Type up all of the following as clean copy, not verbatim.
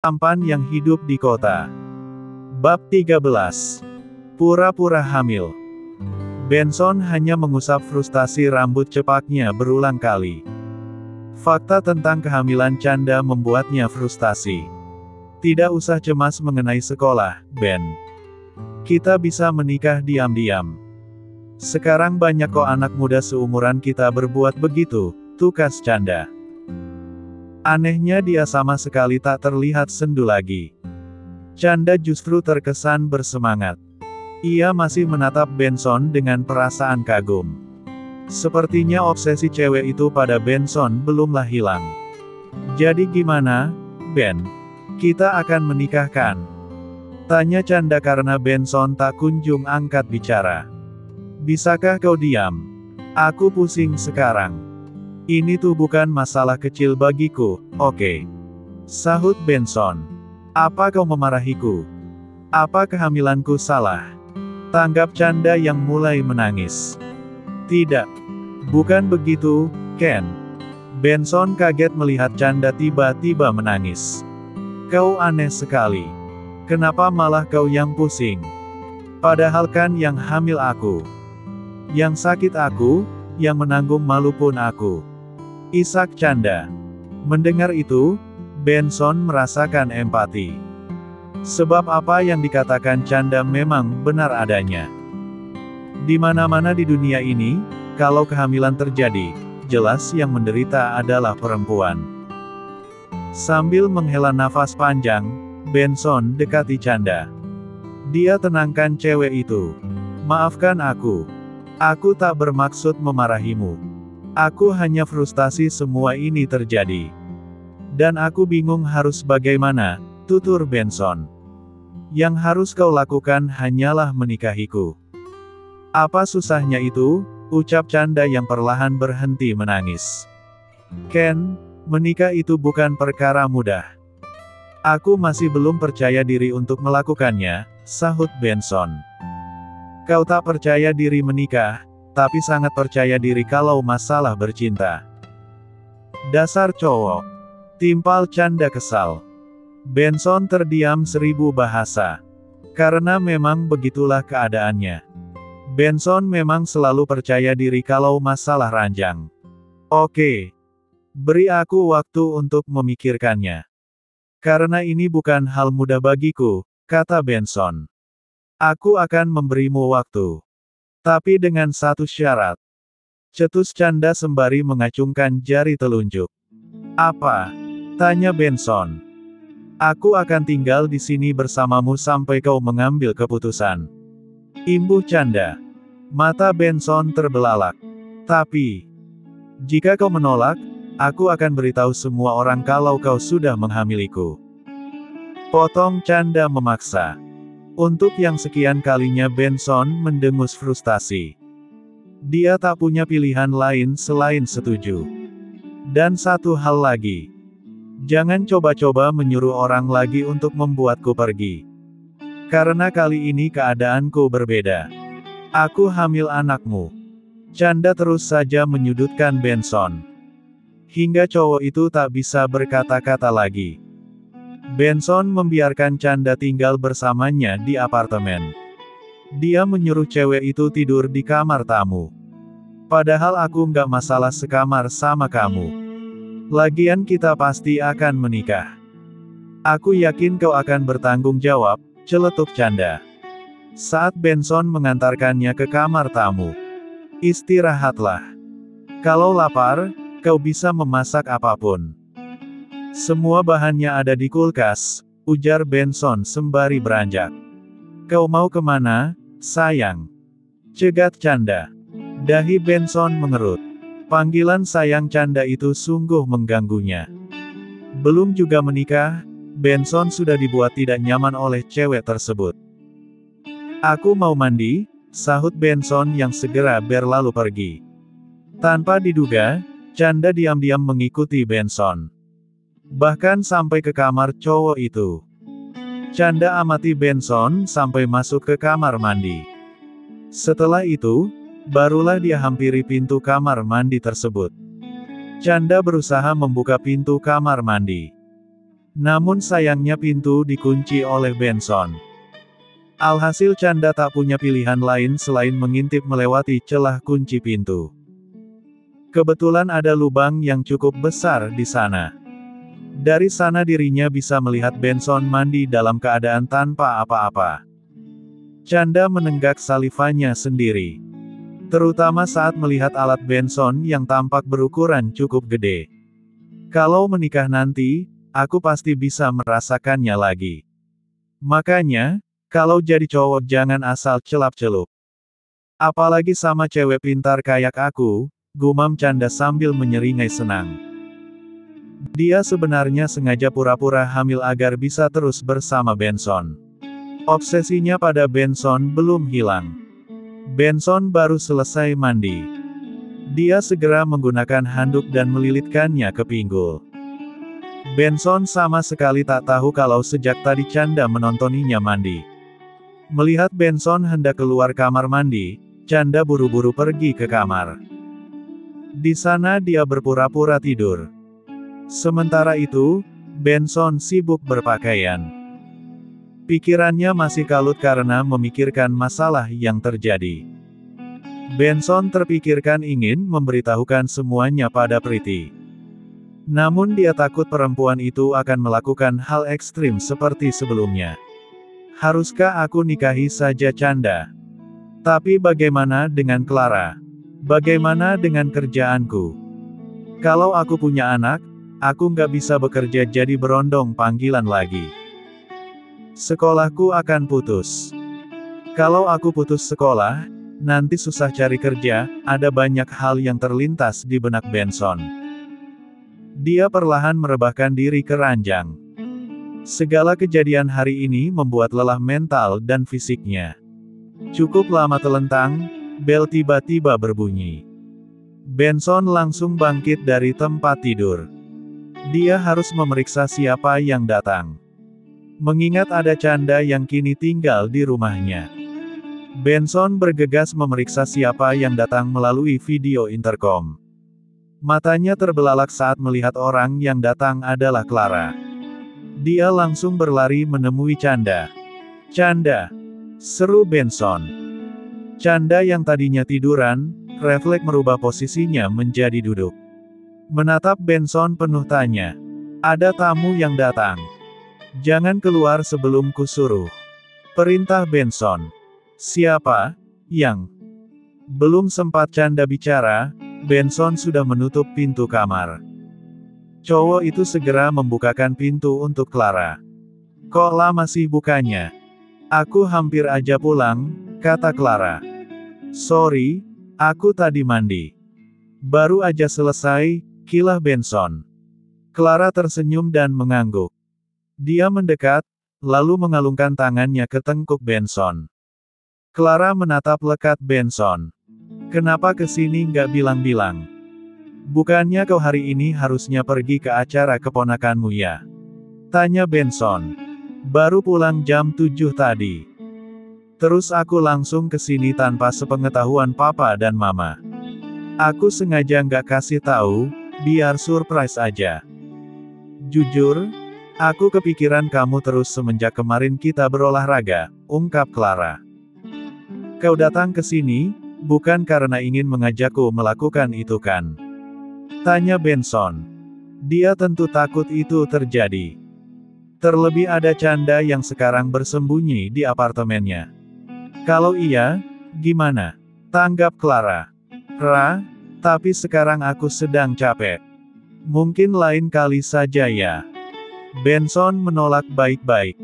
Tampan yang hidup di kota. Bab 13. Pura-pura hamil. Benson hanya mengusap frustasi rambut cepaknya berulang kali. Fakta tentang kehamilan Chanda membuatnya frustasi. Tidak usah cemas mengenai sekolah, Ben. Kita bisa menikah diam-diam. Sekarang banyak kok anak muda seumuran kita berbuat begitu, tukas Chanda. Anehnya dia sama sekali tak terlihat sendu lagi. Chanda justru terkesan bersemangat. Ia masih menatap Benson dengan perasaan kagum. Sepertinya obsesi cewek itu pada Benson belumlah hilang. Jadi gimana, Ben? Kita akan menikah kan? Tanya Chanda karena Benson tak kunjung angkat bicara. Bisakah kau diam? Aku pusing sekarang. Ini tuh bukan masalah kecil bagiku, oke? Sahut Benson. Apa kau memarahiku? Apa kehamilanku salah? Tanggap Chanda yang mulai menangis. Tidak. Bukan begitu, Ken. Benson kaget melihat Chanda tiba-tiba menangis. Kau aneh sekali. Kenapa malah kau yang pusing? Padahal kan yang hamil aku. Yang sakit aku, yang menanggung malu pun aku. Isak Chanda. Mendengar itu, Benson merasakan empati. Sebab apa yang dikatakan Chanda memang benar adanya. Di mana-mana di dunia ini, kalau kehamilan terjadi, jelas yang menderita adalah perempuan. Sambil menghela nafas panjang, Benson dekati Chanda. Dia tenangkan cewek itu. Maafkan aku. Aku tak bermaksud memarahimu. Aku hanya frustasi semua ini terjadi. Dan aku bingung harus bagaimana, tutur Benson. Yang harus kau lakukan hanyalah menikahiku. Apa susahnya itu? Ucap Chanda yang perlahan berhenti menangis. Ken, menikah itu bukan perkara mudah. Aku masih belum percaya diri untuk melakukannya, sahut Benson. Kau tak percaya diri menikah, tapi sangat percaya diri kalau masalah bercinta. Dasar cowok. Timpal Chanda kesal. Benson terdiam 1000 bahasa. Karena memang begitulah keadaannya. Benson memang selalu percaya diri kalau masalah ranjang. Oke. Beri aku waktu untuk memikirkannya. Karena ini bukan hal mudah bagiku, kata Benson. Aku akan memberimu waktu. Tapi dengan satu syarat. Cetus Chanda sembari mengacungkan jari telunjuk. Apa? Tanya Benson. Aku akan tinggal di sini bersamamu sampai kau mengambil keputusan. Imbuh Chanda. Mata Benson terbelalak. Tapi, jika kau menolak, aku akan beritahu semua orang kalau kau sudah menghamiliku. Potong Chanda memaksa. Untuk yang sekian kalinya Benson mendengus frustasi. Dia tak punya pilihan lain selain setuju. Dan satu hal lagi. Jangan coba-coba menyuruh orang lagi untuk membuatku pergi. Karena kali ini keadaanku berbeda. Aku hamil anakmu. Chanda terus saja menyudutkan Benson. Hingga cowok itu tak bisa berkata-kata lagi. Benson membiarkan Chanda tinggal bersamanya di apartemen. Dia menyuruh cewek itu tidur di kamar tamu. Padahal aku nggak masalah sekamar sama kamu. Lagian kita pasti akan menikah. Aku yakin kau akan bertanggung jawab, celetuk Chanda. Saat Benson mengantarkannya ke kamar tamu. Istirahatlah. Kalau lapar, kau bisa memasak apapun. Semua bahannya ada di kulkas, ujar Benson sembari beranjak. Kau mau kemana, sayang? Cegat Chanda. Dahi Benson mengerut. Panggilan sayang Chanda itu sungguh mengganggunya. Belum juga menikah, Benson sudah dibuat tidak nyaman oleh cewek tersebut. Aku mau mandi, sahut Benson yang segera berlalu pergi. Tanpa diduga, Chanda diam-diam mengikuti Benson. Bahkan sampai ke kamar cowok itu. Chanda amati Benson sampai masuk ke kamar mandi. Setelah itu, barulah dia hampiri pintu kamar mandi tersebut. Chanda berusaha membuka pintu kamar mandi. Namun sayangnya pintu dikunci oleh Benson. Alhasil Chanda tak punya pilihan lain selain mengintip melewati celah kunci pintu. Kebetulan ada lubang yang cukup besar di sana. Dari sana dirinya bisa melihat Benson mandi dalam keadaan tanpa apa-apa. Chanda menenggak salivanya sendiri. Terutama saat melihat alat Benson yang tampak berukuran cukup gede. Kalau menikah nanti, aku pasti bisa merasakannya lagi. Makanya, kalau jadi cowok jangan asal celap-celup. Apalagi sama cewek pintar kayak aku, gumam Chanda sambil menyeringai senang. Dia sebenarnya sengaja pura-pura hamil agar bisa terus bersama Benson. Obsesinya pada Benson belum hilang. Benson baru selesai mandi. Dia segera menggunakan handuk dan melilitkannya ke pinggul. Benson sama sekali tak tahu kalau sejak tadi Chanda menontoninya mandi. Melihat Benson hendak keluar kamar mandi, Chanda buru-buru pergi ke kamar. Di sana dia berpura-pura tidur. Sementara itu, Benson sibuk berpakaian. Pikirannya masih kalut karena memikirkan masalah yang terjadi. Benson terpikirkan ingin memberitahukan semuanya pada Priti. Namun dia takut perempuan itu akan melakukan hal ekstrim seperti sebelumnya. Haruskah aku nikahi saja Chanda? Tapi bagaimana dengan Clara? Bagaimana dengan kerjaanku? Kalau aku punya anak, aku nggak bisa bekerja jadi berondong panggilan lagi. Sekolahku akan putus. Kalau aku putus sekolah, nanti susah cari kerja, ada banyak hal yang terlintas di benak Benson. Dia perlahan merebahkan diri ke ranjang. Segala kejadian hari ini membuat lelah mental dan fisiknya. Cukup lama telentang, bel tiba-tiba berbunyi. Benson langsung bangkit dari tempat tidur. Dia harus memeriksa siapa yang datang. Mengingat ada Chanda yang kini tinggal di rumahnya. Benson bergegas memeriksa siapa yang datang melalui video intercom. Matanya terbelalak saat melihat orang yang datang adalah Clara. Dia langsung berlari menemui Chanda. "Chanda!" seru Benson. Chanda yang tadinya tiduran, refleks merubah posisinya menjadi duduk. Menatap Benson penuh tanya. "Ada tamu yang datang. Jangan keluar sebelum kusuruh," perintah Benson. "Siapa, Yang?" Belum sempat Chanda bicara, Benson sudah menutup pintu kamar. Cowok itu segera membukakan pintu untuk Clara. "Kok lama sih bukanya? Aku hampir aja pulang," kata Clara. "Sorry, aku tadi mandi. Baru aja selesai," kilah Benson. Clara tersenyum dan mengangguk. Dia mendekat, lalu mengalungkan tangannya ke tengkuk Benson. Clara menatap lekat Benson. "Kenapa kesini nggak bilang-bilang? Bukannya kau hari ini harusnya pergi ke acara keponakanmu ya?" tanya Benson. "Baru pulang jam 7 tadi. Terus aku langsung ke sini tanpa sepengetahuan papa dan mama. Aku sengaja nggak kasih tahu, biar surprise aja. Jujur, aku kepikiran kamu terus semenjak kemarin kita berolahraga," ungkap Clara. "Kau datang ke sini, bukan karena ingin mengajakku melakukan itu kan?" tanya Benson. Dia tentu takut itu terjadi. Terlebih ada Chanda yang sekarang bersembunyi di apartemennya. "Kalau iya, gimana?" tanggap Clara. Tapi sekarang aku sedang capek. Mungkin lain kali saja ya." Benson menolak baik-baik.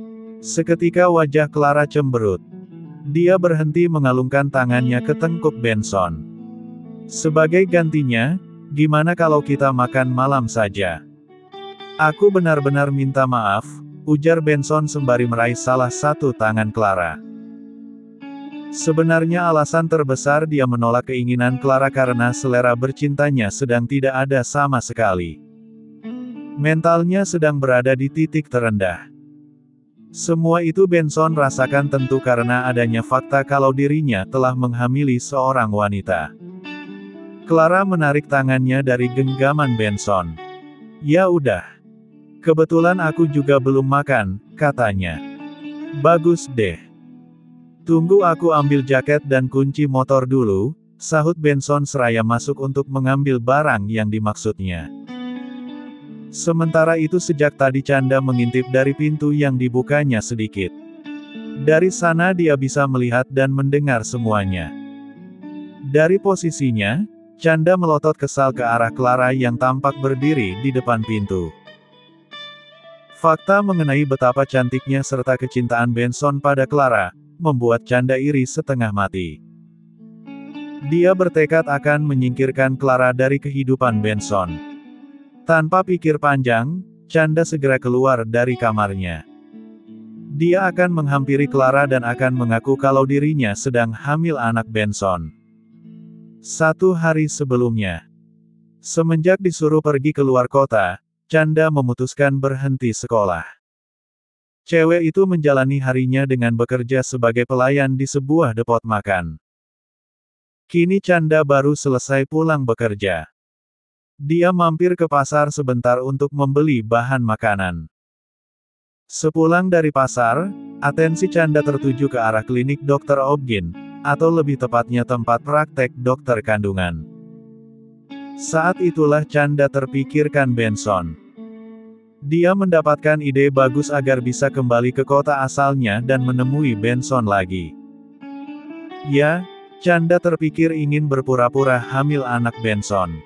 Seketika wajah Clara cemberut. Dia berhenti mengalungkan tangannya ke tengkuk Benson. "Sebagai gantinya, gimana kalau kita makan malam saja?" "Aku benar-benar minta maaf," ujar Benson sembari meraih salah satu tangan Clara. Sebenarnya alasan terbesar dia menolak keinginan Clara karena selera bercintanya sedang tidak ada sama sekali. Mentalnya sedang berada di titik terendah. Semua itu Benson rasakan tentu karena adanya fakta kalau dirinya telah menghamili seorang wanita. Clara menarik tangannya dari genggaman Benson. "Ya udah. Kebetulan aku juga belum makan, katanya. Bagus deh. Tunggu aku ambil jaket dan kunci motor dulu, sahut Benson seraya masuk untuk mengambil barang yang dimaksudnya. Sementara itu sejak tadi Chanda mengintip dari pintu yang dibukanya sedikit. Dari sana dia bisa melihat dan mendengar semuanya. Dari posisinya, Chanda melotot kesal ke arah Clara yang tampak berdiri di depan pintu. Fakta mengenai betapa cantiknya serta kecintaan Benson pada Clara, membuat Chanda iri setengah mati. Dia bertekad akan menyingkirkan Clara dari kehidupan Benson. Tanpa pikir panjang, Chanda segera keluar dari kamarnya. Dia akan menghampiri Clara dan akan mengaku kalau dirinya sedang hamil anak Benson. 1 hari sebelumnya, semenjak disuruh pergi keluar kota, Chanda memutuskan berhenti sekolah. Cewek itu menjalani harinya dengan bekerja sebagai pelayan di sebuah depot makan. Kini Chanda baru selesai pulang bekerja. Dia mampir ke pasar sebentar untuk membeli bahan makanan. Sepulang dari pasar, atensi Chanda tertuju ke arah klinik Dr. Obgyn, atau lebih tepatnya tempat praktek dokter kandungan. Saat itulah Chanda terpikirkan Benson. Dia mendapatkan ide bagus agar bisa kembali ke kota asalnya dan menemui Benson lagi. Ya, Chanda terpikir ingin berpura-pura hamil anak Benson.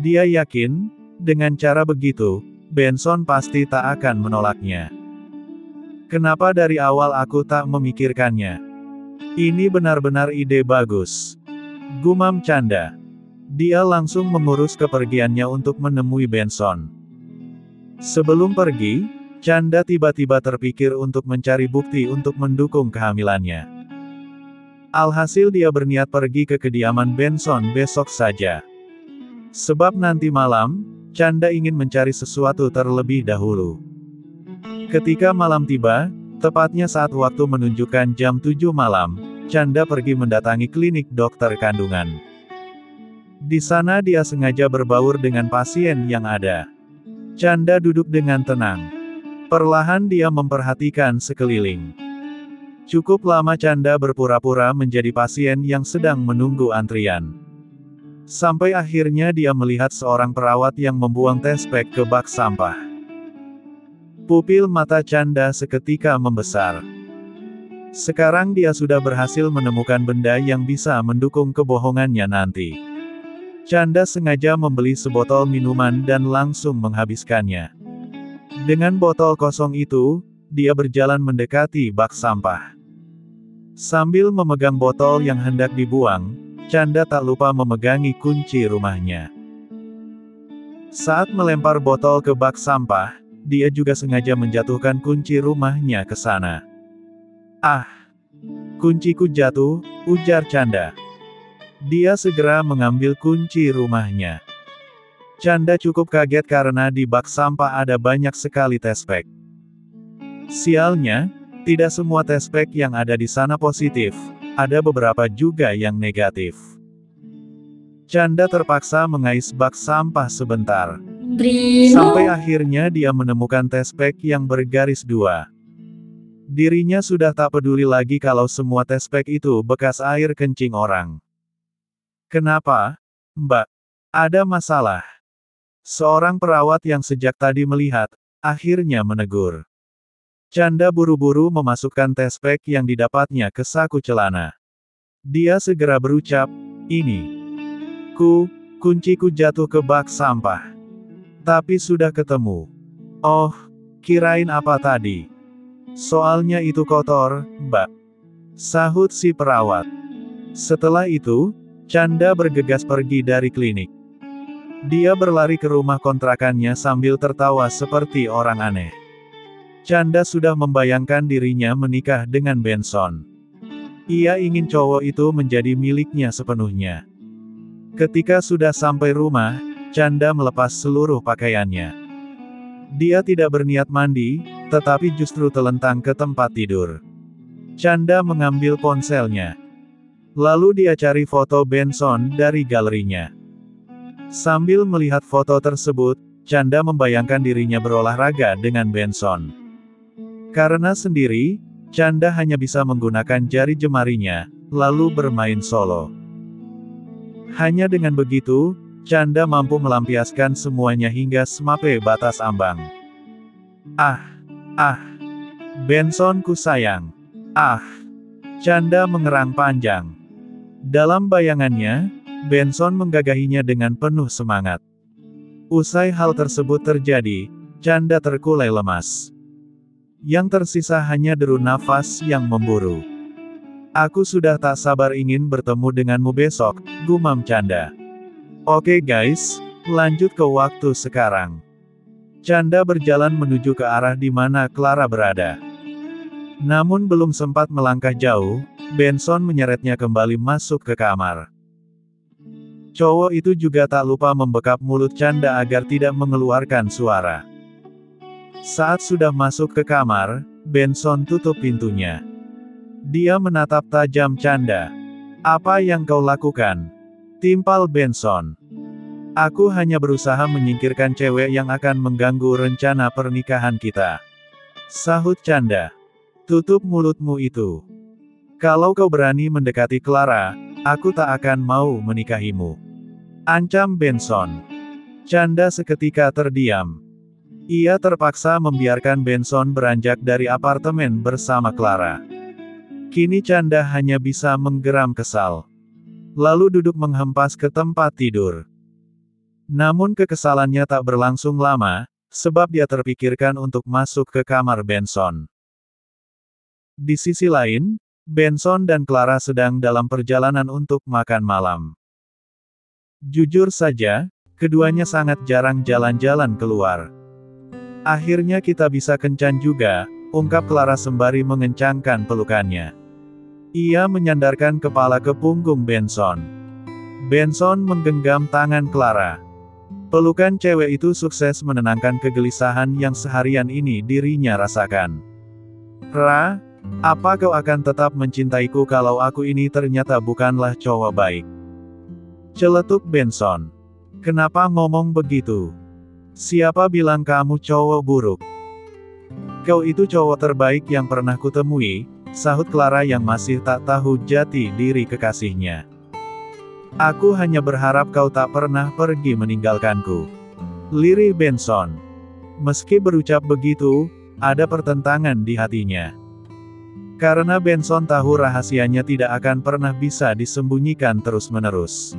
Dia yakin, dengan cara begitu, Benson pasti tak akan menolaknya. Kenapa dari awal aku tak memikirkannya? Ini benar-benar ide bagus. Gumam Chanda. Dia langsung mengurus kepergiannya untuk menemui Benson. Sebelum pergi, Chanda tiba-tiba terpikir untuk mencari bukti untuk mendukung kehamilannya. Alhasil dia berniat pergi ke kediaman Benson besok saja. Sebab nanti malam, Chanda ingin mencari sesuatu terlebih dahulu. Ketika malam tiba, tepatnya saat waktu menunjukkan jam 7 malam, Chanda pergi mendatangi klinik dokter kandungan. Di sana dia sengaja berbaur dengan pasien yang ada. Chanda duduk dengan tenang. Perlahan dia memperhatikan sekeliling. Cukup lama Chanda berpura-pura menjadi pasien yang sedang menunggu antrian. Sampai akhirnya dia melihat seorang perawat yang membuang tespek ke bak sampah. Pupil mata Chanda seketika membesar. Sekarang dia sudah berhasil menemukan benda yang bisa mendukung kebohongannya nanti. Chanda sengaja membeli sebotol minuman dan langsung menghabiskannya. Dengan botol kosong itu, dia berjalan mendekati bak sampah. Sambil memegang botol yang hendak dibuang, Chanda tak lupa memegangi kunci rumahnya. Saat melempar botol ke bak sampah, dia juga sengaja menjatuhkan kunci rumahnya ke sana. Ah! Kunciku jatuh, ujar Chanda. Dia segera mengambil kunci rumahnya. Chanda cukup kaget karena di bak sampah ada banyak sekali tespek. Sialnya, tidak semua tespek yang ada di sana positif, ada beberapa juga yang negatif. Chanda terpaksa mengais bak sampah sebentar. Sampai akhirnya dia menemukan tespek yang bergaris 2. Dirinya sudah tak peduli lagi kalau semua tespek itu bekas air kencing orang. Kenapa, Mbak? Ada masalah? Seorang perawat yang sejak tadi melihat, akhirnya menegur. Chanda buru-buru memasukkan tespek yang didapatnya ke saku celana. Dia segera berucap, ini. Kunciku jatuh ke bak sampah. Tapi sudah ketemu. Oh, kirain apa tadi? Soalnya itu kotor, Mbak. Sahut si perawat. Setelah itu, Chanda bergegas pergi dari klinik. Dia berlari ke rumah kontrakannya sambil tertawa seperti orang aneh. Chanda sudah membayangkan dirinya menikah dengan Benson. Ia ingin cowok itu menjadi miliknya sepenuhnya. Ketika sudah sampai rumah, Chanda melepas seluruh pakaiannya. Dia tidak berniat mandi, tetapi justru telentang ke tempat tidur. Chanda mengambil ponselnya. Lalu dia cari foto Benson dari galerinya. Sambil melihat foto tersebut, Canda membayangkan dirinya berolahraga dengan Benson. Karena sendiri, Canda hanya bisa menggunakan jari jemarinya, lalu bermain solo. Hanya dengan begitu, Canda mampu melampiaskan semuanya hingga sampai batas ambang. Ah! Ah! Benson ku sayang. Ah! Canda mengerang panjang. Dalam bayangannya, Benson menggagahinya dengan penuh semangat. Usai hal tersebut terjadi, Canda terkulai lemas. Yang tersisa hanya deru nafas yang memburu. Aku sudah tak sabar ingin bertemu denganmu besok, gumam Canda. Oke guys, lanjut ke waktu sekarang. Canda berjalan menuju ke arah di mana Clara berada. Namun belum sempat melangkah jauh, Benson menyeretnya kembali masuk ke kamar. Cowok itu juga tak lupa membekap mulut Canda agar tidak mengeluarkan suara. Saat sudah masuk ke kamar, Benson tutup pintunya. Dia menatap tajam Canda. Apa yang kau lakukan? Timpal Benson. Aku hanya berusaha menyingkirkan cewek yang akan mengganggu rencana pernikahan kita. Sahut Canda. Tutup mulutmu itu. Kalau kau berani mendekati Clara, aku tak akan mau menikahimu. Ancam Benson. Canda seketika terdiam. Ia terpaksa membiarkan Benson beranjak dari apartemen bersama Clara. Kini Canda hanya bisa menggeram kesal. Lalu duduk menghempas ke tempat tidur. Namun kekesalannya tak berlangsung lama, sebab dia terpikirkan untuk masuk ke kamar Benson. Di sisi lain, Benson dan Clara sedang dalam perjalanan untuk makan malam. Jujur saja, keduanya sangat jarang jalan-jalan keluar. Akhirnya kita bisa kencan juga, ungkap Clara sembari mengencangkan pelukannya. Ia menyandarkan kepala ke punggung Benson. Benson menggenggam tangan Clara. Pelukan cewek itu sukses menenangkan kegelisahan yang seharian ini dirinya rasakan. Ra, apa kau akan tetap mencintaiku kalau aku ini ternyata bukanlah cowok baik? Celetuk Benson. Kenapa ngomong begitu? Siapa bilang kamu cowok buruk? Kau itu cowok terbaik yang pernah kutemui, sahut Clara yang masih tak tahu jati diri kekasihnya. Aku hanya berharap kau tak pernah pergi meninggalkanku. Lirih Benson. Meski berucap begitu, ada pertentangan di hatinya. Karena Benson tahu rahasianya tidak akan pernah bisa disembunyikan terus-menerus.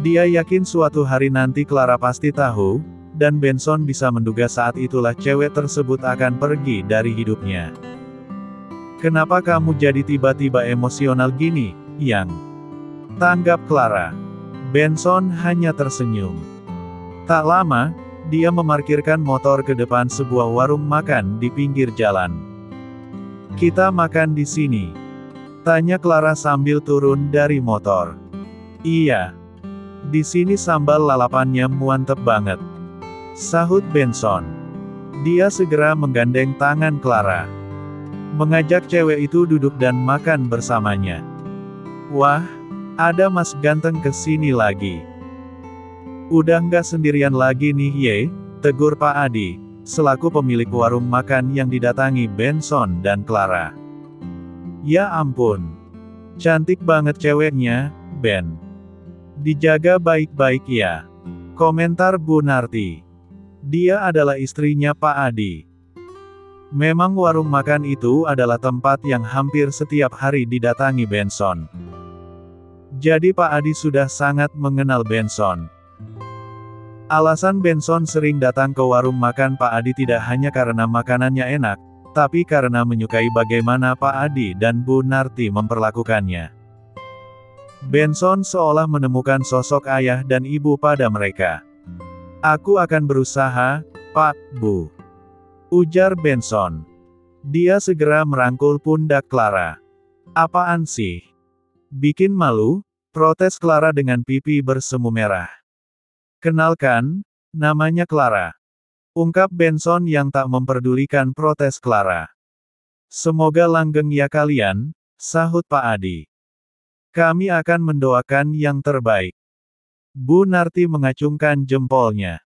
Dia yakin suatu hari nanti Clara pasti tahu, dan Benson bisa menduga saat itulah cewek tersebut akan pergi dari hidupnya. Kenapa kamu jadi tiba-tiba emosional gini, Yang? Tanggap Clara. Benson hanya tersenyum. Tak lama, dia memarkirkan motor ke depan sebuah warung makan di pinggir jalan. Kita makan di sini? Tanya Clara sambil turun dari motor. Iya. Di sini sambal lalapannya mantep banget. Sahut Benson. Dia segera menggandeng tangan Clara. Mengajak cewek itu duduk dan makan bersamanya. Wah, ada Mas Ganteng kesini lagi. Udah nggak sendirian lagi nih ye, tegur Pak Adi, selaku pemilik warung makan yang didatangi Benson dan Clara. Ya ampun. Cantik banget ceweknya, Ben. Dijaga baik-baik ya. Komentar Bu Narti. Dia adalah istrinya Pak Adi. Memang warung makan itu adalah tempat yang hampir setiap hari didatangi Benson. Jadi Pak Adi sudah sangat mengenal Benson. Alasan Benson sering datang ke warung makan Pak Adi tidak hanya karena makanannya enak, tapi karena menyukai bagaimana Pak Adi dan Bu Narti memperlakukannya. Benson seolah menemukan sosok ayah dan ibu pada mereka. Aku akan berusaha, Pak, Bu. Ujar Benson. Dia segera merangkul pundak Clara. Apaan sih? Bikin malu? Protes Clara dengan pipi bersemu merah. Kenalkan, namanya Clara. Ungkap Benson yang tak memperdulikan protes Clara. Semoga langgeng ya kalian, sahut Pak Adi. Kami akan mendoakan yang terbaik. Bu Narti mengacungkan jempolnya.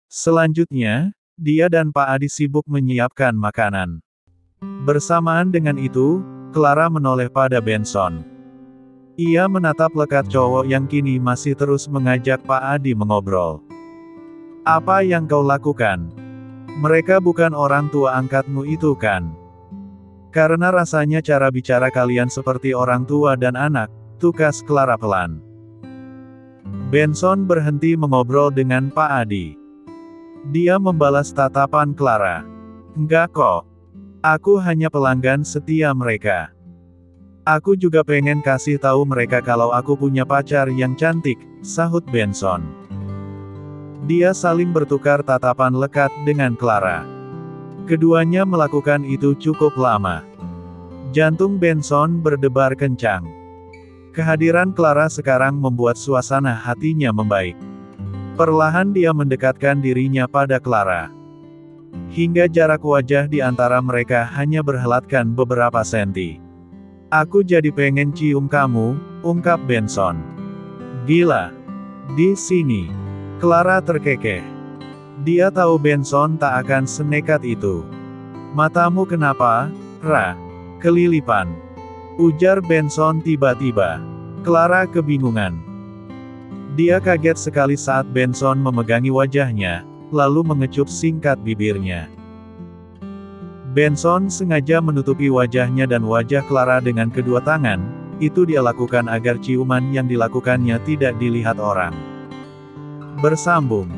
Selanjutnya, dia dan Pak Adi sibuk menyiapkan makanan. Bersamaan dengan itu, Clara menoleh pada Benson. Ia menatap lekat cowok yang kini masih terus mengajak Pak Adi mengobrol. Apa yang kau lakukan? Mereka bukan orang tua angkatmu itu kan? Karena rasanya cara bicara kalian seperti orang tua dan anak, tukas Clara pelan. Benson berhenti mengobrol dengan Pak Adi. Dia membalas tatapan Clara. Enggak kok. Aku hanya pelanggan setia mereka. Aku juga pengen kasih tahu mereka kalau aku punya pacar yang cantik, sahut Benson. Dia saling bertukar tatapan lekat dengan Clara. Keduanya melakukan itu cukup lama. Jantung Benson berdebar kencang. Kehadiran Clara sekarang membuat suasana hatinya membaik. Perlahan dia mendekatkan dirinya pada Clara. Hingga jarak wajah di antara mereka hanya berhelatkan beberapa senti. Aku jadi pengen cium kamu, ungkap Benson. Gila. Di sini. Clara terkekeh. Dia tahu Benson tak akan senekat itu. Matamu kenapa, Ra? Kelilipan. Ujar Benson tiba-tiba. Clara kebingungan. Dia kaget sekali saat Benson memegangi wajahnya, lalu mengecup singkat bibirnya. Benson sengaja menutupi wajahnya dan wajah Clara dengan kedua tangan, itu dia lakukan agar ciuman yang dilakukannya tidak dilihat orang. Bersambung.